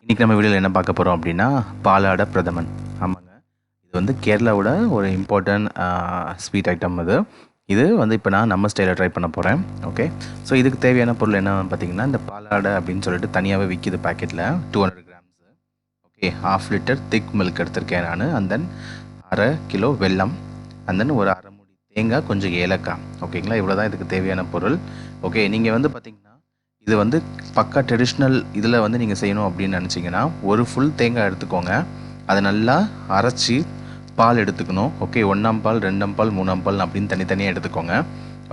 இன்றைக்கி நம்ம வீடியோவில் என்ன பார்க்க போகிறோம் அப்படின்னா பாலாட பிரதமன். ஆமாங்க, இது வந்து கேரளாவோட ஒரு இம்பார்ட்டன்ட் ஸ்வீட் ஐட்டம். இது வந்து இப்போ நான் நம்ம ஸ்டைலில் ட்ரை பண்ண போகிறேன். ஓகே, ஸோ இதுக்கு தேவையான பொருள் என்ன பார்த்தீங்கன்னா, இந்த பாலாடை அப்படின்னு சொல்லிட்டு தனியாகவே விற்கிது பேக்கெட்டில் 200 கிராம்ஸு. ஓகே, 1/2 லிட்டர் திக் மில்க் எடுத்திருக்கேன் நான். அண்ட் தென் 1/2 கிலோ வெல்லம், அண்ட் தென் ஒரு 1/2 மூடி தேங்காய், கொஞ்சம் ஏலக்காய். ஓகேங்களா, இவ்வளோ தான் இதுக்கு தேவையான பொருள். ஓகே, நீங்கள் வந்து பார்த்தீங்கன்னா இது வந்து பக்கா ட்ரெடிஷ்னல் இதில் வந்து நீங்கள் செய்யணும் அப்படின்னு நினச்சிங்கன்னா ஒரு ஃபுல் தேங்காய் எடுத்துக்கோங்க. அதை நல்லா அரைச்சி பால் எடுத்துக்கணும். ஓகே, 1ஆம் பால், 2ஆம் பால், 3ஆம் பால் அப்படின்னு தனித்தனியாக எடுத்துக்கோங்க.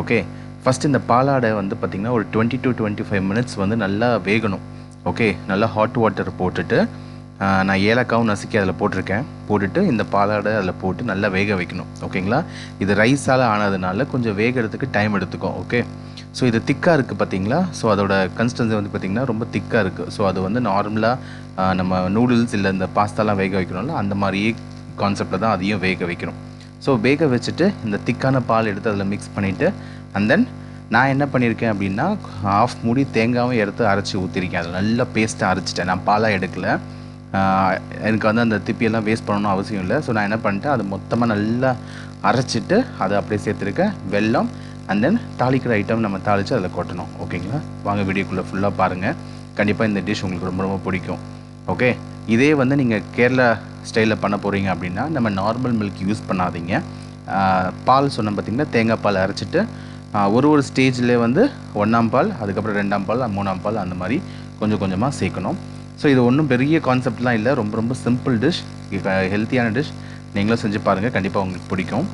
ஓகே, ஃபஸ்ட் இந்த பாலாடை வந்து பார்த்திங்கன்னா ஒரு 20 to 25 மினிட்ஸ் வந்து நல்லா வேகணும். ஓகே, நல்லா ஹாட் வாட்டர் போட்டுட்டு நான் ஏலக்காவும் நசுக்கி அதில் போட்டுட்டு இந்த பாலாடை அதில் போட்டு நல்லா வேக வைக்கணும். ஓகேங்களா, இது ரைஸால் ஆனதுனால கொஞ்சம் வேகிறதுக்கு டைம் எடுத்துக்கும். ஓகே, ஸோ இது திக்காக இருக்குது பார்த்தீங்களா. ஸோ அதோட கன்சிஸ்டன்சி வந்து பார்த்திங்கன்னா ரொம்ப திக்காக இருக்குது. ஸோ அது வந்து நார்மலாக நம்ம நூடுல்ஸ் இல்லை இந்த பாஸ்தாலாம் வேக வைக்கணும்ல, அந்த மாதிரியே கான்செப்டில் தான் அதையும் வேக வைக்கணும். ஸோ வேக வச்சுட்டு இந்த திக்கான பால் எடுத்து அதில் மிக்ஸ் பண்ணிவிட்டு அண்ட் தென் நான் என்ன பண்ணியிருக்கேன் அப்படின்னா 1/2 மூடி தேங்காயும் எடுத்து அரைச்சி ஊற்றிருக்கேன். அதில் நல்லா பேஸ்ட்டாக அரைச்சிட்டேன். நான் பாலாக எடுக்கலை, எனக்கு வந்து அந்த திப்பியெல்லாம் வேஸ்ட் பண்ணணும்னு அவசியம் இல்லை. ஸோ நான் என்ன பண்ணிட்டேன், அது மொத்தமாக நல்லா அரைச்சிட்டு அதை அப்படியே சேர்த்துருக்கேன். வெல்லம் அண்ட் தென் தாளிக்கிற ஐட்டம் நம்ம தாளித்து அதில் கொட்டணும். ஓகேங்களா, வாங்க வீடியோக்குள்ளே ஃபுல்லாக பாருங்கள். கண்டிப்பாக இந்த டிஷ் உங்களுக்கு ரொம்ப ரொம்ப பிடிக்கும். ஓகே, இதே வந்து நீங்கள் கேரளா ஸ்டைலில் பண்ண போகிறீங்க அப்படின்னா நம்ம நார்மல் மில்க் யூஸ் பண்ணாதீங்க. பால் சொன்ன பார்த்திங்கன்னா தேங்காய் பால் அரைச்சிட்டு ஒரு ஸ்டேஜில் வந்து 1ஆம் பால், அதுக்கப்புறம் 2ஆம் பால், 3ஆம் பால் அந்த மாதிரி கொஞ்சம் கொஞ்சமாக சேர்க்கணும். ஸோ இது ஒன்றும் பெரிய கான்செப்ட்லாம் இல்லை, ரொம்ப ரொம்ப சிம்பிள் டிஷ், ஹெல்த்தியான டிஷ். நீங்களும் செஞ்சு பாருங்கள், கண்டிப்பாக உங்களுக்கு பிடிக்கும்.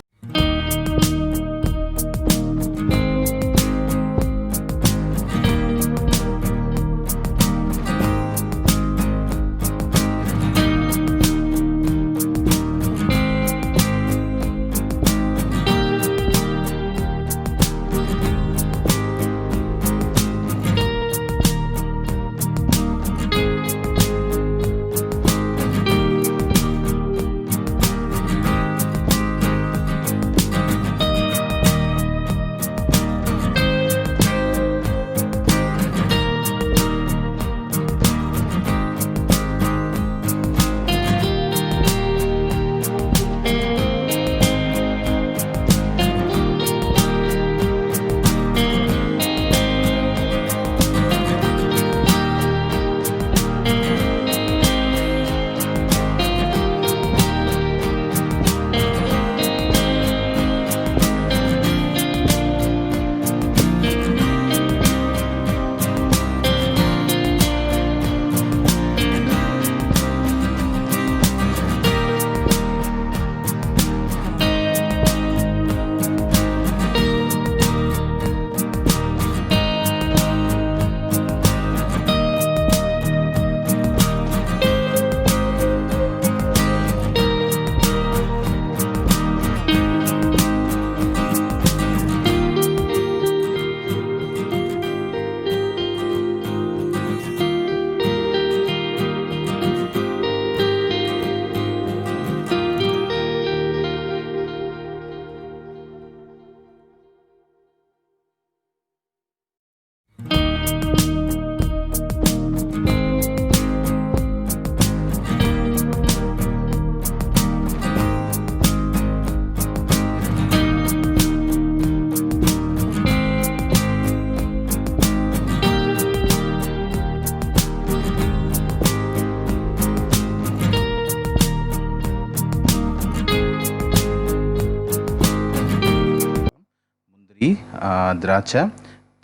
திராட்சை,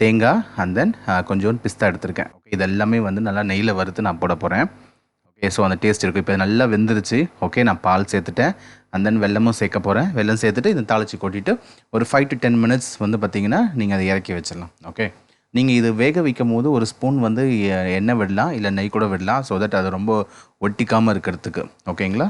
தேங்காய் அண்ட் தென் கொஞ்சோண்டு பிஸ்தா எடுத்திருக்கேன். ஓகே, இது எல்லாமே வந்து நல்லா நெய்யில் வறுத்து நான் போட போகிறேன். ஓகே, ஸோ அந்த டேஸ்ட் இருக்குது. இப்போ நல்லா வெந்துருச்சு. ஓகே, நான் பால் சேர்த்துட்டேன். அண்ட் தென் வெல்லமும் சேர்க்க போகிறேன். வெல்லம் சேர்த்துட்டு இதை தாளித்து கொட்டிட்டு ஒரு 5 to 10 மினிட்ஸ் வந்து பார்த்திங்கன்னா நீங்கள் அதை இறக்கி வச்சிடலாம். ஓகே, நீங்கள் இது வேக வைக்கும் போது ஒரு ஸ்பூன் வந்து எண்ணெய் விடலாம், இல்லை நெய் கூட விடலாம். ஸோ தட் அது ரொம்ப ஒட்டிக்காமல் இருக்கிறதுக்கு. ஓகேங்களா.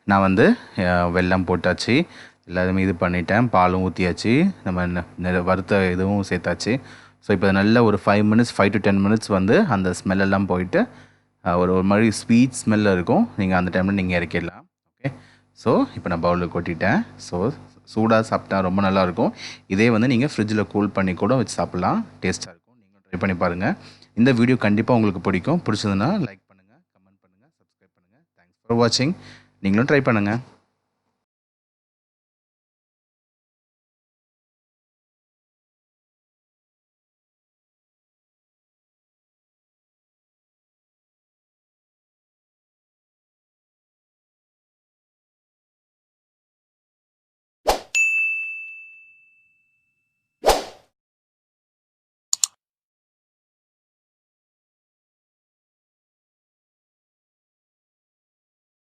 நான் வந்து வெல்லம் போட்டாச்சு, எல்லாருமே இது பண்ணிட்டேன், பாலும் ஊற்றியாச்சு, நம்ம வறுத்த இதுவும் சேர்த்தாச்சு. ஸோ இப்போ நல்ல ஒரு 5 மினிட்ஸ் 5 to 10 மினிட்ஸ் வந்து அந்த ஸ்மெல்லெல்லாம் போயிட்டு ஒரு மாதிரி ஸ்வீட் ஸ்மெல்லில் இருக்கும். நீங்கள் அந்த டைமில் நீங்கள் இறக்கிடலாம். ஓகே, ஸோ இப்போ நான் பவுலில் கொட்டிட்டேன். ஸோ சூடாக சாப்பிட்டா ரொம்ப நல்லாயிருக்கும். இதே வந்து நீங்கள் ஃப்ரிட்ஜில் கூல் பண்ணி கூட வச்சு சாப்பிட்லாம், டேஸ்ட்டாக இருக்கும். நீங்களும் ட்ரை பண்ணி பாருங்கள். இந்த வீடியோ கண்டிப்பாக உங்களுக்கு பிடிக்கும். பிடிச்சதுன்னா லைக் பண்ணுங்கள், கமெண்ட் பண்ணுங்கள், சப்ஸ்கிரைப் பண்ணுங்கள். தேங்க்ஸ் ஃபார் வாட்சிங். நீங்களும் ட்ரை பண்ணுங்கள்.